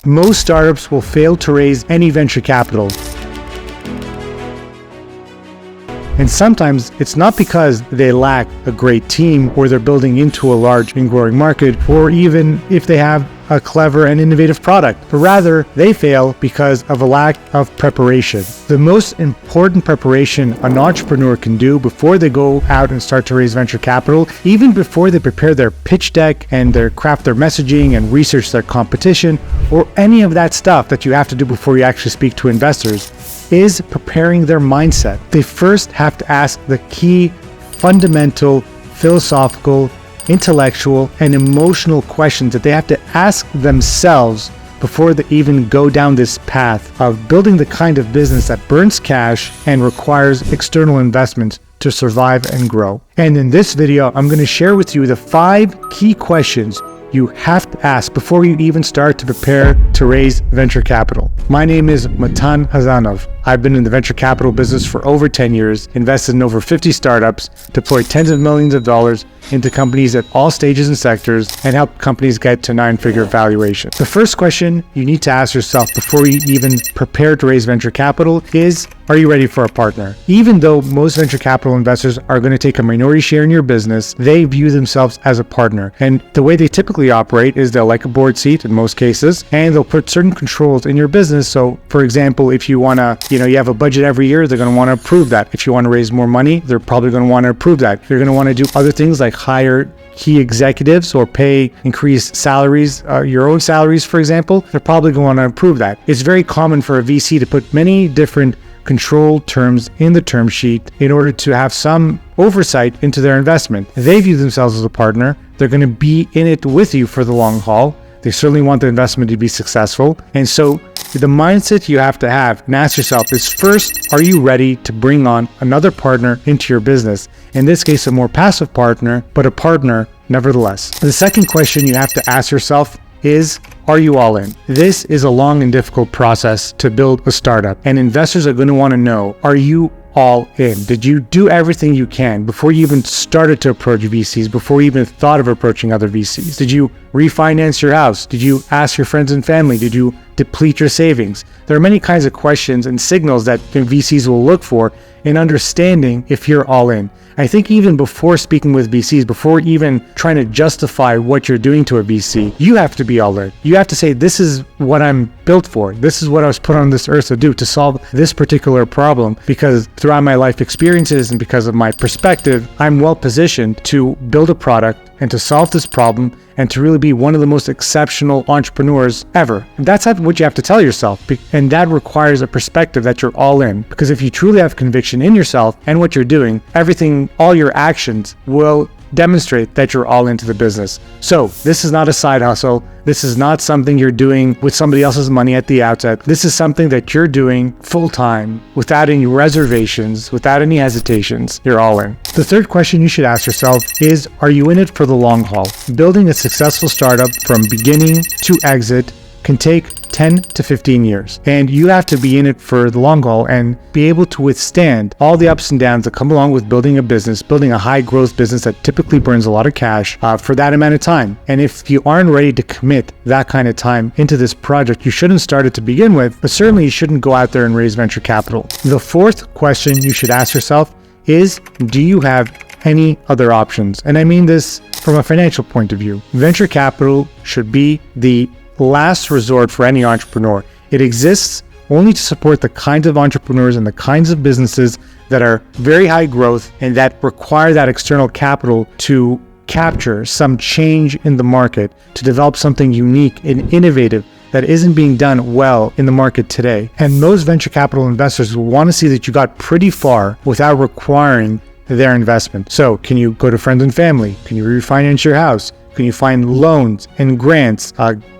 Most startups will fail to raise any venture capital. And sometimes it's not because they lack a great team or they're building into a large and growing market, or even if they have a clever and innovative product, but rather they fail because of a lack of preparation. The most important preparation an entrepreneur can do before they go out and start to raise venture capital, even before they prepare their pitch deck and craft their messaging and research their competition, or any of that stuff that you have to do before you actually speak to investors, is preparing their mindset. They first have to ask the key, fundamental, philosophical, intellectual, and emotional questions that they have to ask themselves before they even go down this path of building the kind of business that burns cash and requires external investments to survive and grow. And in this video, I'm going to share with you the 5 key questions you have to ask before you even start to prepare to raise venture capital. My name is Matan Hazanov. I've been in the venture capital business for over 10 years, invested in over 50 startups, deployed tens of millions of dollars into companies at all stages and sectors, and helped companies get to 9-figure valuation. The first question you need to ask yourself before you even prepare to raise venture capital is, are you ready for a partner? Even though most venture capital investors are going to take a minority share in your business, they view themselves as a partner. And the way they typically operate is they'll like a board seat in most cases, and they'll put certain controls in your business. So for example, if you want to, you have a budget every year, they're going to want to approve that. If you want to raise more money, they're probably going to want to approve that. You're going to want to do other things like hire key executives or increase salaries, your own salaries, for example. They're probably going to want to approve that. It's very common for a VC to put many different control terms in the term sheet in order to have some oversight into their investment. They view themselves as a partner. They're going to be in it with you for the long haul. They certainly want the investment to be successful. And so the mindset you have to have and ask yourself is, first, are you ready to bring on another partner into your business? In this case, a more passive partner, but a partner nevertheless. The second question you have to ask yourself is, are you all in? This is a long and difficult process to build a startup, and investors are going to want to know, are you all in? Did you do everything you can before you even started to approach VCs, before you even thought of approaching other VCs? Did you refinance your house? Did you ask your friends and family? Did you deplete your savings? There are many kinds of questions and signals that VCs will look for in understanding if you're all in. I think even before speaking with VCs, before even trying to justify what you're doing to a VC, you have to be all in. You have to say, this is what I'm built for. This is what I was put on this earth to do, to solve this particular problem, because throughout my life experiences and because of my perspective, I'm well positioned to build a product and to solve this problem and to really be one of the most exceptional entrepreneurs ever. And that's what you have to tell yourself. And that requires a perspective that you're all in. Because if you truly have conviction in yourself and what you're doing, all your actions will demonstrate that you're all into the business. So this is not a side hustle. This is not something you're doing with somebody else's money at the outset. This is something that you're doing full time, without any reservations, without any hesitations. You're all in. The third question you should ask yourself is, are you in it for the long haul? Building a successful startup from beginning to exit can take 10 to 15 years. And you have to be in it for the long haul and be able to withstand all the ups and downs that come along with building a business, building a high growth business that typically burns a lot of cash for that amount of time. And if you aren't ready to commit that kind of time into this project, you shouldn't start it to begin with, but certainly you shouldn't go out there and raise venture capital. The fourth question you should ask yourself is, do you have any other options? And I mean this from a financial point of view. Venture capital should be the last resort for any entrepreneur. It exists only to support the kinds of entrepreneurs and the kinds of businesses that are very high growth and that require that external capital to capture some change in the market, to develop something unique and innovative that isn't being done well in the market today. And most venture capital investors will want to see that you got pretty far without requiring their investment. So can you go to friends and family? Can you refinance your house? Can you find loans and grants,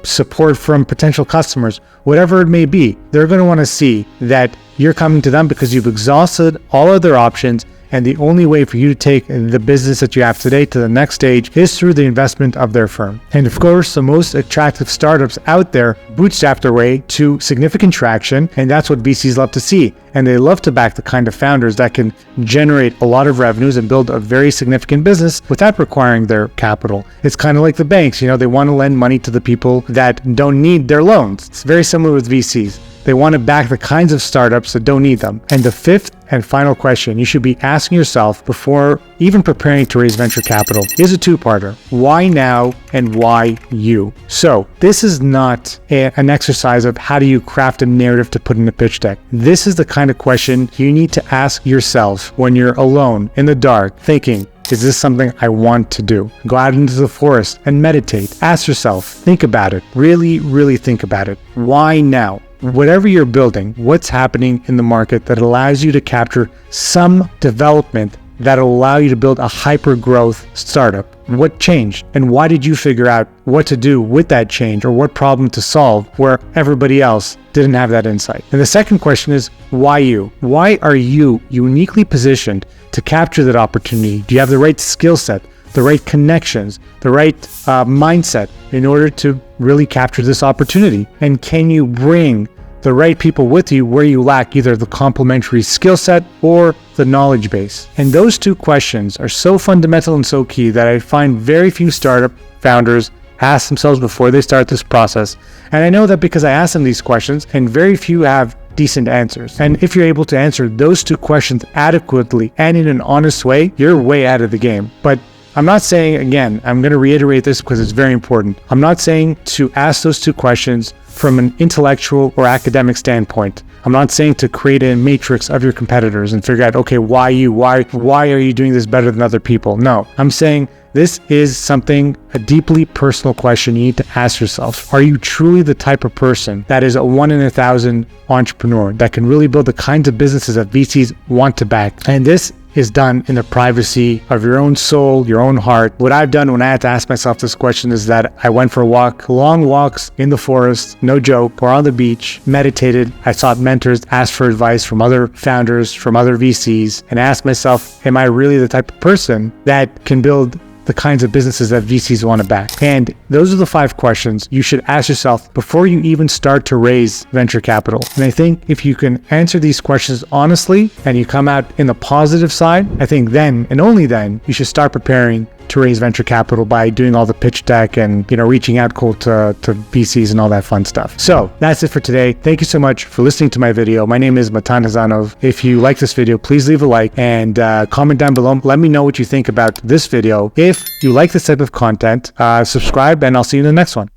support from potential customers, whatever it may be? They're going to want to see that you're coming to them because you've exhausted all other options And the only way for you to take the business that you have today to the next stage is through the investment of their firm. And of course, the most attractive startups out there bootstrap their way to significant traction, and that's what VCs love to see. And they love to back the kind of founders that can generate a lot of revenues and build a very significant business without requiring their capital. It's kind of like the banks, they want to lend money to the people that don't need their loans. It's very similar with VCs. They want to back the kinds of startups that don't need them. And the fifth and final question you should be asking yourself before even preparing to raise venture capital is a two-parter. Why now and why you? So this is not an exercise of how do you craft a narrative to put in a pitch deck. This is the kind of question you need to ask yourself when you're alone in the dark thinking, is this something I want to do? Go out into the forest and meditate. Ask yourself, think about it. Really, really think about it. Why now? Whatever you're building, what's happening in the market that allows you to capture some development that will allow you to build a hyper-growth startup? What changed? And why did you figure out what to do with that change or what problem to solve where everybody else didn't have that insight? And the second question is, why you? Why are you uniquely positioned to capture that opportunity? Do you have the right skill set, the right connections, the right mindset in order to really capture this opportunity? And can you bring the right people with you where you lack either the complementary skill set or the knowledge base? And those two questions are so fundamental and so key that I find very few startup founders ask themselves before they start this process. And I know that because I ask them these questions, and very few have decent answers. And if you're able to answer those two questions adequately and in an honest way, you're way out of the game. But I'm not saying, again, I'm going to reiterate this because it's very important. I'm not saying to ask those two questions from an intellectual or academic standpoint. I'm not saying to create a matrix of your competitors and figure out, okay, why you? Why are you doing this better than other people? No, I'm saying this is something, a deeply personal question you need to ask yourself. Are you truly the type of person that is a 1 in 1,000 entrepreneur that can really build the kinds of businesses that VCs want to back? And this is done in the privacy of your own soul, your own heart. What I've done when I had to ask myself this question is that I went for a walk, long walks in the forest, no joke, or on the beach, meditated. I sought mentors, asked for advice from other founders, from other VCs, and asked myself, am I really the type of person that can build the kinds of businesses that VCs want to back? And those are the 5 questions you should ask yourself before you even start to raise venture capital. And I think if you can answer these questions honestly and you come out in the positive side, I think then and only then you should start preparing to raise venture capital by doing all the pitch deck and reaching out cold to VCs and all that fun stuff. So that's it for today. Thank you so much for listening to my video. My name is Matan Hazanov. If you like this video, please leave a like and comment down below. Let me know what you think about this video. If you like this type of content, subscribe and I'll see you in the next one.